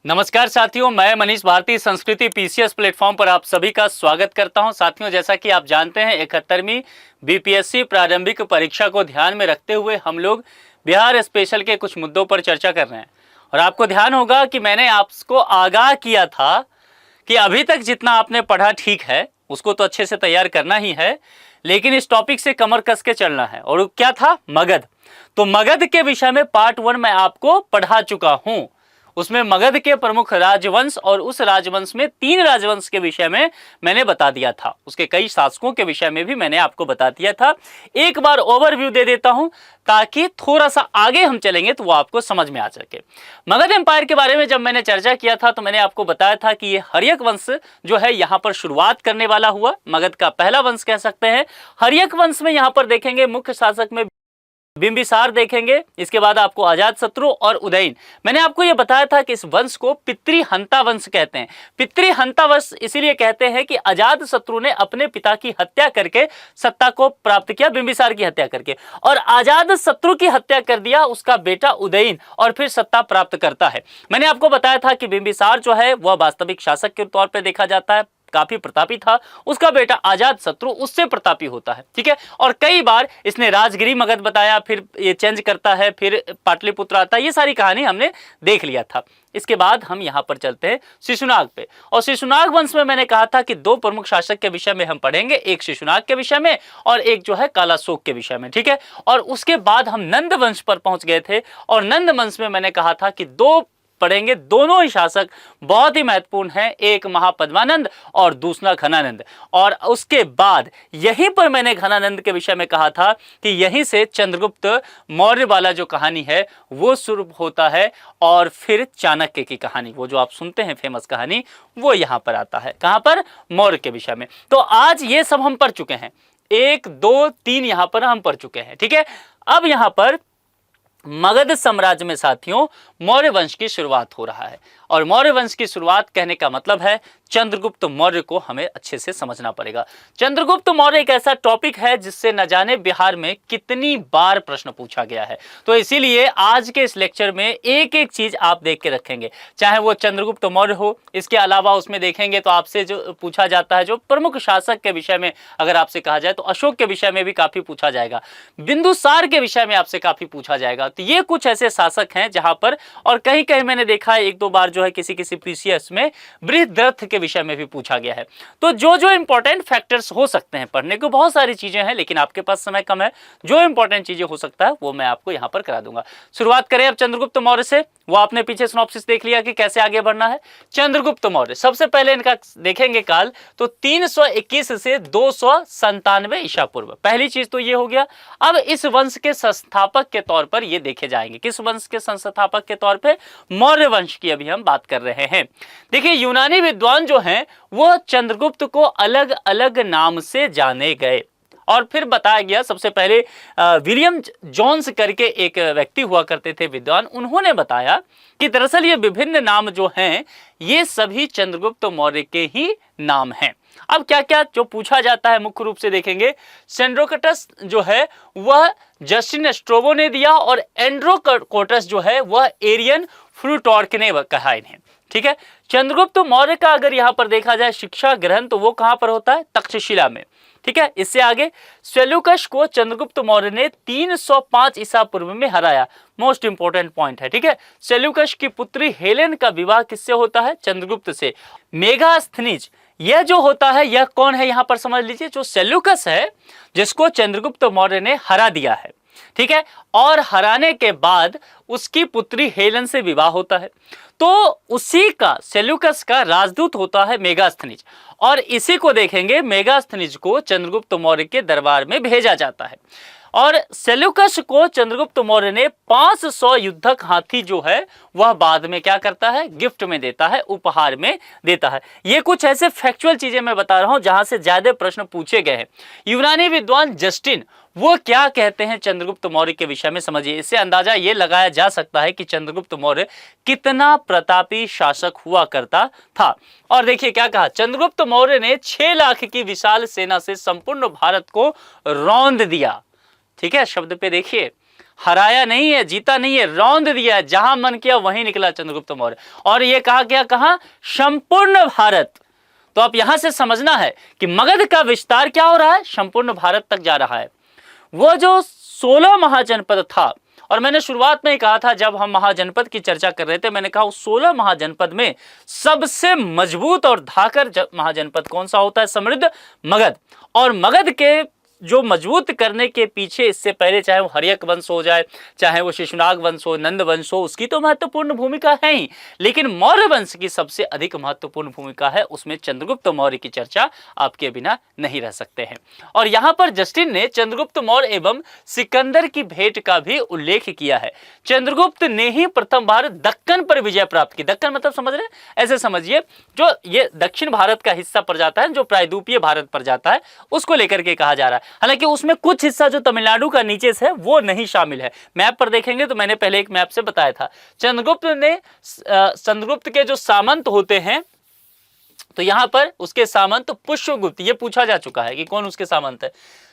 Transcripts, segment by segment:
नमस्कार साथियों, मैं मनीष भारती संस्कृति पीसीएस प्लेटफॉर्म पर आप सभी का स्वागत करता हूं। साथियों, जैसा कि आप जानते हैं 71वीं बीपीएससी प्रारंभिक परीक्षा को ध्यान में रखते हुए हम लोग बिहार स्पेशल के कुछ मुद्दों पर चर्चा कर रहे हैं। और आपको ध्यान होगा कि मैंने आपको आगाह किया था कि अभी तक जितना आपने पढ़ा ठीक है, उसको तो अच्छे से तैयार करना ही है, लेकिन इस टॉपिक से कमर कस के चलना है। और क्या था? मगध। तो मगध के विषय में पार्ट 1 मैं आपको पढ़ा चुका हूं। उसमें मगध के प्रमुख राजवंश और उस राजवंश में 3 राजवंश के विषय में मैंने बता दिया था। उसके कई शासकों के विषय में भी मैंने आपको बता दिया था। एक बार ओवरव्यू दे देता हूं ताकि थोड़ा सा आगे हम चलेंगे तो वो आपको समझ में आ सके। मगध एम्पायर के बारे में जब मैंने चर्चा किया था तो मैंने आपको बताया था कि ये हर्यक वंश जो है यहाँ पर शुरुआत करने वाला हुआ। मगध का पहला वंश कह सकते हैं। हर्यक वंश में यहाँ पर देखेंगे मुख्य शासक में बिंबिसार देखेंगे, इसके बाद आपको अजातशत्रु और उदयन। मैंने आपको यह बताया था कि इस वंश को पितृहंता वंश कहते हैं। पितृहंता वंश इसीलिए कहते हैं कि अजातशत्रु ने अपने पिता की हत्या करके सत्ता को प्राप्त किया, बिंबिसार की हत्या करके, और अजातशत्रु की हत्या कर दिया उसका बेटा उदयन, और फिर सत्ता प्राप्त करता है। मैंने आपको बताया था कि बिंबिसार जो है वह वास्तविक शासक के तौर पर देखा जाता है, काफी प्रतापी था। उसका बेटा अजातशत्रु उससे प्रतापी होता है, ठीक है। और कई बार इसने राजगिरी मगध बताया, फिर ये चेंज करता है, फिर पाटलिपुत्र आता है। ये सारी कहानी हमने देख लिया था। इसके बाद हम यहां पर चलते हैं शिशुनाग पे। और शिशुनाग वंश में मैंने कहा था कि 2 प्रमुख शासक के विषय में हम पढ़ेंगे, एक शिशुनाग के विषय में और एक जो है कालाशोक के विषय में, ठीक है। और उसके बाद हम नंद वंश पर पहुंच गए थे, और नंद वंश में मैंने कहा था कि 2 पढ़ेंगे। दोनों ही शासक बहुत ही महत्वपूर्ण हैं, एक महापद्मानंद और दूसरा घनानंद। और उसके बाद यहीं पर मैंने घनानंद के विषय में कहा था कि यहीं से चंद्रगुप्त मौर्य वाला जो कहानी है वो शुरू होता है, और फिर चाणक्य की कहानी, वो जो आप सुनते हैं फेमस कहानी, वो यहां पर आता है। कहां पर? मौर्य के विषय में। तो आज ये सब हम पढ़ चुके हैं, 1 2 3 यहां पर हम पढ़ चुके हैं, ठीक है। अब यहां पर मगध साम्राज्य में साथियों मौर्य वंश की शुरुआत हो रहा है। और मौर्य वंश की शुरुआत कहने का मतलब है चंद्रगुप्त मौर्य को हमें अच्छे से समझना पड़ेगा। चंद्रगुप्त मौर्य एक ऐसा टॉपिक है जिससे न जाने बिहार में कितनी बार प्रश्न पूछा गया है। तो इसीलिए आज के इस लेक्चर में एक एक चीज आप देख के रखेंगे, चाहे वो चंद्रगुप्त मौर्य हो, इसके अलावा उसमें देखेंगे तो आपसे जो पूछा जाता है जो प्रमुख शासक के विषय में अगर आपसे कहा जाए तो अशोक के विषय में भी काफी पूछा जाएगा, बिंदुसार के विषय में आपसे काफी पूछा जाएगा। तो ये कुछ ऐसे शासक हैं जहां पर, और कहीं कहीं मैंने देखा है 1-2 बार जो है किसी पीसीएस में बृहद्रथ के विषय में भी पूछा गया है। तो जो इंपॉर्टेंट फैक्टर्स हो सकते हैं, पढ़ने को बहुत सारी चीजें हैं लेकिन आपके पास समय कम है, जो इंपॉर्टेंट चीजें हो सकता है वो मैं आपको यहां पर करा दूंगा। शुरुआत करें अब चंद्रगुप्त मौर्य से। वो आपने पीछे सिनॉप्सिस देख लिया कि कैसे आगे बढ़ना है। चंद्रगुप्त मौर्य सबसे पहले इनका देखेंगे काल तो 321 से 297 ईसा पूर्व। पहली चीज तो ये हो गया। अब इस वंश के संस्थापक के तौर पर ये देखे जाएंगे। किस वंश के संस्थापक के तौर पे? मौर्य वंश की अभी हम बात कर रहे हैं। देखिए, यूनानी विद्वान जो हैं वो चंद्रगुप्त को अलग अलग नाम से जाने गए, और फिर बताया गया। सबसे पहले विलियम जोन्स करके एक व्यक्ति हुआ करते थे विद्वान, उन्होंने बताया कि दरअसल ये विभिन्न नाम जो हैं ये सभी चंद्रगुप्त मौर्य के ही नाम हैं। अब क्या क्या जो पूछा जाता है मुख्य रूप से देखेंगे। सेंड्रोकटस जो है वह जस्टिन स्ट्रोबो ने दिया, और एंड्रोकोटस जो है वह एरियन फ्रूटॉर्क ने कहा इन्हें, ठीक है। चंद्रगुप्त मौर्य का अगर यहां पर देखा जाए शिक्षा ग्रहण तो वो कहां पर होता है? तक्षशिला में, ठीक है। इससे आगे सेल्यूकस को चंद्रगुप्त मौर्य ने 305 ईसा पूर्व में हराया। मोस्ट इंपोर्टेंट पॉइंट है, ठीक है। सेल्यूकस की पुत्री हेलेन का विवाह किससे होता है? चंद्रगुप्त से। मेगास्थनीज यह जो होता है यह कौन है? यहां पर समझ लीजिए, जो सेल्यूकस है जिसको चंद्रगुप्त मौर्य ने हरा दिया है, ठीक है। और हराने के बाद उसकी पुत्री हेलेन से विवाह होता है, तो उसी का सेल्यूकस का राजदूत होता है मेगास्थनीज, और इसी को देखेंगे मेगास्थनीज को चंद्रगुप्त मौर्य के दरबार में भेजा जाता है। और सेल्यूकस को चंद्रगुप्त मौर्य ने 500 युद्धक हाथी जो है वह बाद में क्या करता है? गिफ्ट में देता है, उपहार में देता है। ये कुछ ऐसे फैक्चुअल चीजें मैं बता रहा हूं जहां से ज्यादा प्रश्न पूछे गए हैं। यूनानी विद्वान जस्टिन वो क्या कहते हैं चंद्रगुप्त मौर्य के विषय में, समझिए। इससे अंदाजा ये लगाया जा सकता है कि चंद्रगुप्त मौर्य कितना प्रतापी शासक हुआ करता था। और देखिए क्या कहा, चंद्रगुप्त मौर्य ने 6 लाख की विशाल सेना से संपूर्ण भारत को रौंद दिया, ठीक है। शब्द पे देखिए, हराया नहीं है, जीता नहीं है, रौंद दिया है, जहां मन किया वहीं निकला चंद्रगुप्त मौर्य। और ये कहा गया कहां? संपूर्ण भारत। तो अब यहां से समझना है कि मगध का विस्तार क्या हो रहा है? संपूर्ण भारत तक जा रहा है। वो जो 16 महाजनपद था, और मैंने शुरुआत में ही कहा था जब हम महाजनपद की चर्चा कर रहे थे, मैंने कहा उस 16 महाजनपद में सबसे मजबूत और धाकर महाजनपद कौन सा होता है? समृद्ध मगध। और मगध के जो मजबूत करने के पीछे इससे पहले चाहे वो हर्यक वंश हो जाए, चाहे वो शिशुनाग वंश हो, नंद वंश हो, उसकी तो महत्वपूर्ण भूमिका है ही, लेकिन मौर्य वंश की सबसे अधिक महत्वपूर्ण भूमिका है। उसमें चंद्रगुप्त मौर्य की चर्चा आपके बिना नहीं रह सकते हैं। और यहां पर जस्टिन ने चंद्रगुप्त मौर्य एवं सिकंदर की भेंट का भी उल्लेख किया है। चंद्रगुप्त ने ही प्रथम बार दक्कन पर विजय प्राप्त की। दक्कन मतलब समझ रहे हैं? ऐसे समझिए, जो ये दक्षिण भारत का हिस्सा पड़ जाता है, जो प्रायद्वीपीय भारत पड़ जाता है, उसको लेकर के कहा जा रहा है। हालांकि उसमें कुछ हिस्सा जो तमिलनाडु का नीचे से है वो नहीं शामिल है। मैप पर देखेंगे तो मैंने पहले एक मैप से बताया था, चंद्रगुप्त के जो सामंत होते हैं, तो यहां पर उसके सामंत पुष्यगुप्त, ये पूछा जा चुका है कि कौन उसके सामंत है,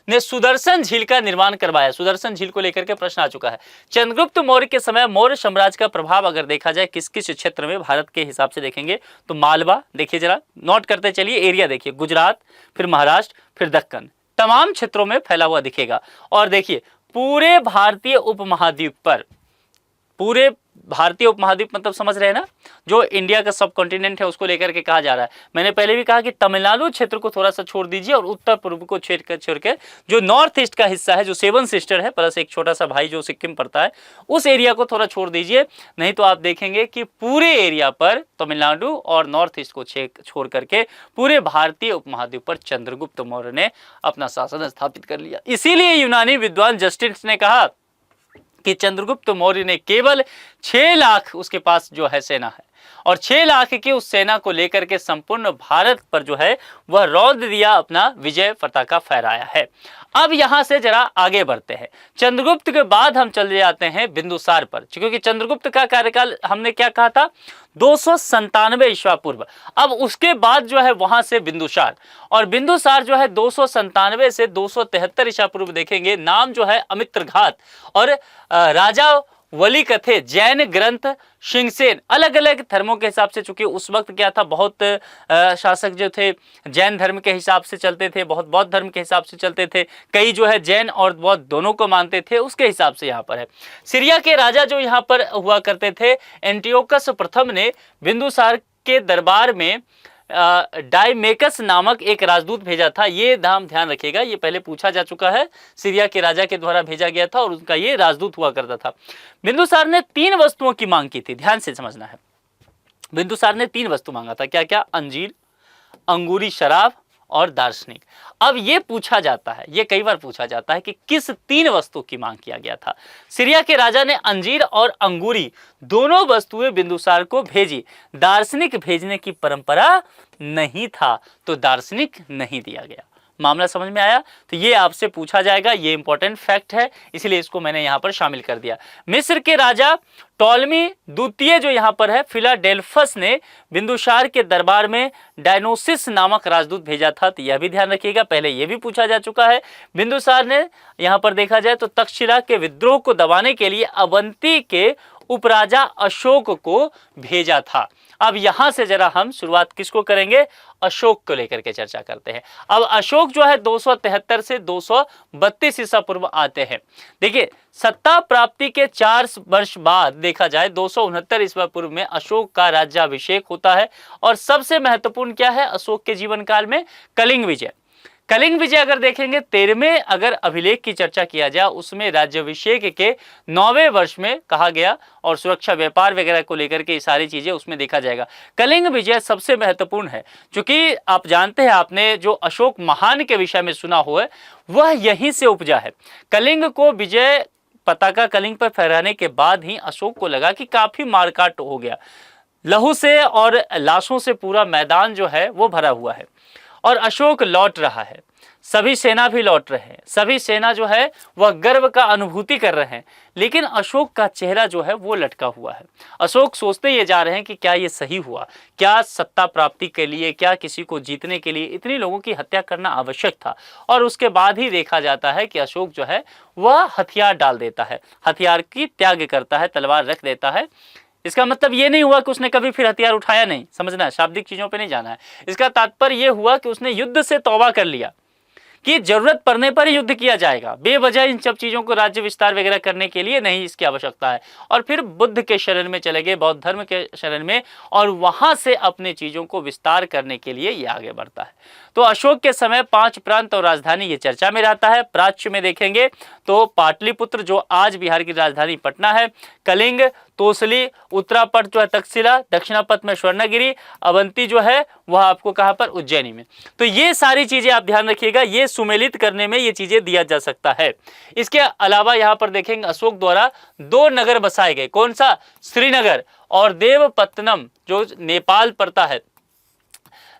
ने सुदर्शन झील का निर्माण करवाया। सुदर्शन झील को लेकर के प्रश्न आ चुका है। चंद्रगुप्त मौर्य के समय मौर्य साम्राज्य का प्रभाव अगर देखा जाए किस किस क्षेत्र में, भारत के हिसाब से देखेंगे तो मालवा, देखिए जरा नोट करते चलिए, एरिया देखिए, गुजरात, फिर महाराष्ट्र, फिर दक्कन, तमाम क्षेत्रों में फैला हुआ दिखेगा। और देखिए पूरे भारतीय उपमहाद्वीप पर, पूरे भारतीय उपमहाद्वीप मतलब समझ रहे हैं ना, जो इंडिया का सब कॉन्टिनेंट है उसको लेकर के कहा जा रहा है। मैंने पहले भी कहा कि तमिलनाडु क्षेत्र को थोड़ा सा छोड़ दीजिए और उत्तर पूर्व को छोड़ के जो नॉर्थ ईस्ट का हिस्सा है, जो 7 सिस्टर है प्लस एक छोटा सा भाई जो सिक्किम पड़ता है, उस एरिया को थोड़ा छोड़ दीजिए। नहीं तो आप देखेंगे कि पूरे एरिया पर तमिलनाडु और नॉर्थ ईस्ट को छोड़ करके पूरे भारतीय उपमहाद्वीप पर चंद्रगुप्त मौर्य ने अपना शासन स्थापित कर लिया। इसीलिए यूनानी विद्वान जस्टिस ने कहा कि चंद्रगुप्त मौर्य ने केवल 6 लाख उसके पास जो है सेना है, और 6 लाख की उस सेना को लेकर के संपूर्ण भारत पर जो है वह रौंद दिया, अपना विजय पताका फहराया है। अब यहां से जरा आगे बढ़ते हैं। चंद्रगुप्त के बाद हम चले जाते हैं बिंदुसार पर, क्योंकि चंद्रगुप्त का कार्यकाल हमने क्या कहा था? 297 ईस्वा पूर्व। अब उसके बाद जो है वहां से बिंदुसार, और बिंदुसार जो है 297 से 273 ईस्वा पूर्व देखेंगे। नाम जो है अमित्रघात और राजा वली कथे, जैन ग्रंथ, सिंहसेन, अलग अलग धर्मों के हिसाब से, चूंकि उस वक्त क्या था, बहुत शासक जो थे जैन धर्म के हिसाब से चलते थे, बहुत बौद्ध धर्म के हिसाब से चलते थे, कई जो है जैन और बौद्ध दोनों को मानते थे, उसके हिसाब से यहाँ पर है। सीरिया के राजा जो यहाँ पर हुआ करते थे, एंटियोकस प्रथम ने बिंदुसार के दरबार में डायमेकस नामक एक राजदूत भेजा था। ये नाम ध्यान रखिएगा, ये पहले पूछा जा चुका है, सीरिया के राजा के द्वारा भेजा गया था और उनका ये राजदूत हुआ करता था। बिंदुसार ने 3 वस्तुओं की मांग की थी, ध्यान से समझना है। बिंदुसार ने 3 वस्तु मांगा था, क्या क्या? अंजीर, अंगूरी शराब और दार्शनिक। अब ये पूछा जाता है, ये कई बार पूछा जाता है कि किस 3 वस्तु की मांग किया गया था। सीरिया के राजा ने अंजीर और अंगूरी दोनों वस्तुएं बिंदुसार को भेजी, दार्शनिक भेजने की परंपरा नहीं था, तो दार्शनिक नहीं दिया गया। मामला समझ में आया? तो ये आपसे पूछा जाएगा, ये इंपॉर्टेंट फैक्ट है, इसलिए इसको मैंने यहां पर शामिल कर दिया। मिस्र के राजा टॉलमी द्वितीय जो यहां पर है, फिलाडेल्फस ने बिंदुसार के दरबार में डायनोसिस नामक राजदूत भेजा था, तो यह भी ध्यान रखिएगा, पहले यह भी पूछा जा चुका है। बिंदुसार ने यहां पर देखा जाए तो तक्षशिला के विद्रोह को दबाने के लिए अवंती के उपराजा अशोक को भेजा था। अब यहां से जरा हम शुरुआत किसको करेंगे? अशोक को लेकर के चर्चा करते हैं। अब अशोक जो है 273 से 232 ईसा पूर्व आते हैं। देखिए सत्ता प्राप्ति के 4 वर्ष बाद देखा जाए 269 ईसा पूर्व में अशोक का राज्याभिषेक होता है। और सबसे महत्वपूर्ण क्या है अशोक के जीवन काल में? कलिंग विजय। कलिंग विजय अगर देखेंगे 13वें अगर अभिलेख की चर्चा किया जाए उसमें राज्याभिषेक के 9वें वर्ष में कहा गया, और सुरक्षा व्यापार वगैरह को लेकर के सारी चीजें उसमें देखा जाएगा। कलिंग विजय सबसे महत्वपूर्ण है, क्योंकि आप जानते हैं, आपने जो अशोक महान के विषय में सुना हुआ है वह यहीं से उपजा है। कलिंग को विजय पताका कलिंग पर फहराने के बाद ही अशोक को लगा कि काफी मारकाट हो गया, लहू से और लाशों से पूरा मैदान जो है वो भरा हुआ है, और अशोक लौट रहा है, सभी सेना भी लौट रहे हैं, सभी सेना जो है वह गर्व का अनुभूति कर रहे हैं, लेकिन अशोक का चेहरा जो है वो लटका हुआ है। अशोक सोचते ये जा रहे हैं कि क्या ये सही हुआ, क्या सत्ता प्राप्ति के लिए, क्या किसी को जीतने के लिए इतनी लोगों की हत्या करना आवश्यक था। और उसके बाद ही देखा जाता है कि अशोक जो है वह हथियार डाल देता है, हथियार की त्याग करता है, तलवार रख देता है। इसका मतलब ये नहीं हुआ कि उसने कभी फिर हथियार उठाया नहीं, समझना है, शाब्दिक चीजों पे नहीं जाना है। इसका तात्पर्य ये हुआ कि उसने युद्ध से तौबा कर लिया कि जरूरत पड़ने पर ही युद्ध किया जाएगा, बेवजह इन सब चीजों को राज्य विस्तार वगैरह करने के लिए नहीं, इसकी आवश्यकता है। और फिर बुद्ध के शरण में चले गए, बौद्ध धर्म के शरण में, और वहां से अपने चीजों को विस्तार करने के लिए ये आगे बढ़ता है। तो अशोक के समय 5 प्रांत और राजधानी ये चर्चा में रहता है। प्राच्य में देखेंगे तो पाटलिपुत्र जो आज बिहार की राजधानी पटना है, कलिंग, तोसली, उत्तरापट जो है तक्षशिला, दक्षिणापथ में स्वर्णगिरी, अवंती जो है वह आपको कहां पर, उज्जैनी में। तो ये सारी चीजें आप ध्यान रखिएगा, ये सुमेलित करने में ये चीजें दिया जा सकता है। इसके अलावा यहां पर देखेंगे अशोक द्वारा 2 नगर बसाए गए, कौन सा, श्रीनगर और देवपत्तनम जो नेपाल पड़ता है।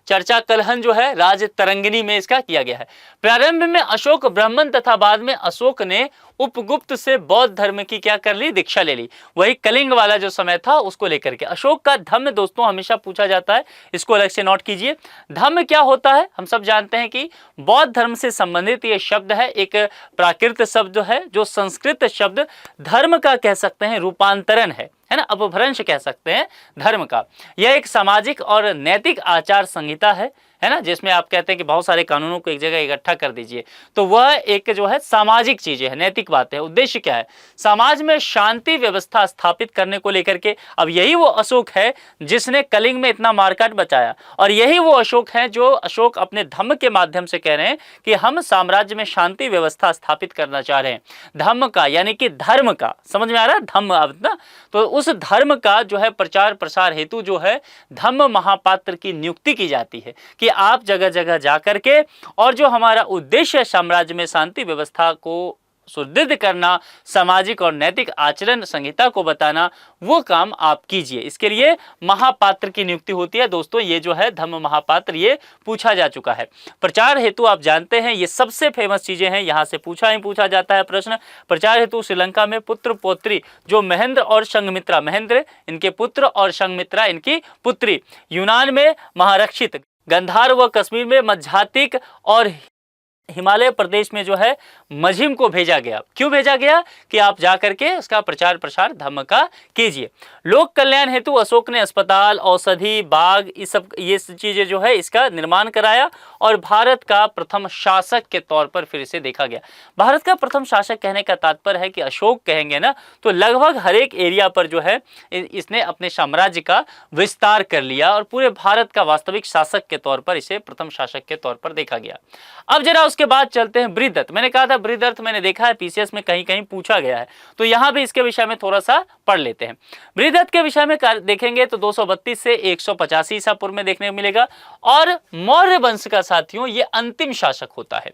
चर्चा कलहन जो है राज तरंगिनी में इसका किया गया है। प्रारंभ में अशोक ब्राह्मण तथा बाद में अशोक ने उपगुप्त से बौद्ध धर्म की क्या कर ली, दीक्षा ले ली। वही कलिंग वाला जो समय था उसको लेकर के। अशोक का धम्म दोस्तों हमेशा पूछा जाता है, इसको अलग से नोट कीजिए। धम्म क्या होता है, हम सब जानते हैं कि बौद्ध धर्म से संबंधित ये शब्द है, एक प्राकृत शब्द है जो संस्कृत शब्द धर्म का कह सकते हैं रूपांतरण है ना, अपभ्रंश कह सकते हैं धर्म का। यह एक सामाजिक और नैतिक आचार संहिता है ना, जिसमें आप कहते हैं कि बहुत सारे कानूनों को एक जगह इकट्ठा कर दीजिए, तो वह एक जो है सामाजिक चीजें है, नैतिक बात है। उद्देश्य क्या है, समाज में शांति व्यवस्था स्थापित करने को लेकर के। अब यही वो अशोक है जिसने कलिंग में इतना मारकाट बचाया, और यही वो अशोक है जो अशोक अपने धम्म के माध्यम से कह रहे हैं कि हम साम्राज्य में शांति व्यवस्था स्थापित करना चाह रहे हैं। धम्म का यानी कि धर्म का, समझ में आ रहा है, धम्म अब ना, तो उस धर्म का जो है प्रचार प्रसार हेतु जो है धम्म महापात्र की नियुक्ति की जाती है कि आप जगह जगह जाकर के, और जो हमारा उद्देश्य है साम्राज्य में शांति व्यवस्था को सुदृढ़ करना, सामाजिक और नैतिक आचरण संहिता को बताना, वो काम आप कीजिए। इसके लिए महापात्र की नियुक्ति होती है दोस्तों। ये जो है धम्म महापात्र ये पूछा जा चुका है। प्रचार हेतु आप जानते हैं ये सबसे फेमस चीजें हैं, यहाँ से पूछा जाता है प्रश्न। प्रचार हेतु श्रीलंका में पुत्र पौत्री जो महेंद्र और संघमित्रा, महेंद्र इनके पुत्र और संघमित्रा इनकी पुत्री, यूनान में महारक्षित, गंधार व कश्मीर में मध्यातिक, और हिमालय प्रदेश में जो है मझिम को भेजा गया। क्यों भेजा गया कि आप जाकर के उसका प्रचार प्रसार धर्म का कीजिए। लोक कल्याण हेतु अशोक ने अस्पताल, औषधि, बाग, ये चीजें जो है इसका निर्माण कराया, और भारत का प्रथम शासक के तौर पर फिर इसे देखा गया। भारत का प्रथम शासक कहने का तात्पर्य है कि अशोक कहेंगे ना तो लगभग हर एक एरिया पर जो है इसने अपने साम्राज्य का विस्तार कर लिया, और पूरे भारत का वास्तविक शासक के तौर पर इसे प्रथम शासक के तौर पर देखा गया। अब जरा उसके बाद चलते हैं बृहदत्त। मैंने कहा था बृहदत्त मैंने देखा है पीसीएस में कहीं कहीं पूछा गया है, तो यहां भी इसके विषय में थोड़ा सा पढ़ लेते हैं। बृहदत्त के विषय में देखेंगे तो 232 से 185 ईसा पूर्व में देखने को मिलेगा, और मौर्य वंश का साथियों ये अंतिम शासक होता है,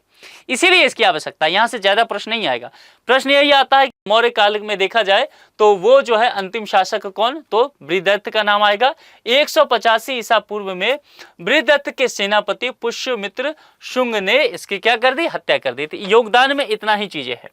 इसीलिए इसकी आवश्यकता। यहां से ज्यादा प्रश्न नहीं आएगा। प्रश्न यही आता है मौर्य काल में देखा जाए तो वो जो है अंतिम शासक कौन, तो बृहदत्त का नाम आएगा। 185 ईसा पूर्व में बृहदत्त के सेनापति पुष्यमित्र शुंग ने इसकी क्या कर दी, हत्या कर दी थी। योगदान में इतना ही चीजें हैं,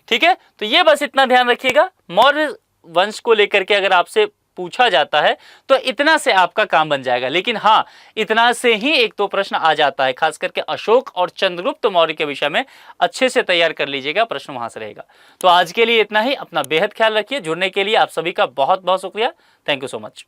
ठीक है। तो ये बस इतना ध्यान रखिएगा, मौर्य वंश को लेकर के अगर आपसे पूछा जाता है तो इतना से आपका काम बन जाएगा। लेकिन हाँ, इतना से ही 1-2 प्रश्न आ जाता है, खास करके अशोक और चंद्रगुप्त मौर्य के विषय में अच्छे से तैयार कर लीजिएगा, प्रश्न वहां से रहेगा। तो आज के लिए इतना ही। अपना बेहद ख्याल रखिए। जुड़ने के लिए आप सभी का बहुत बहुत शुक्रिया। Thank you so much.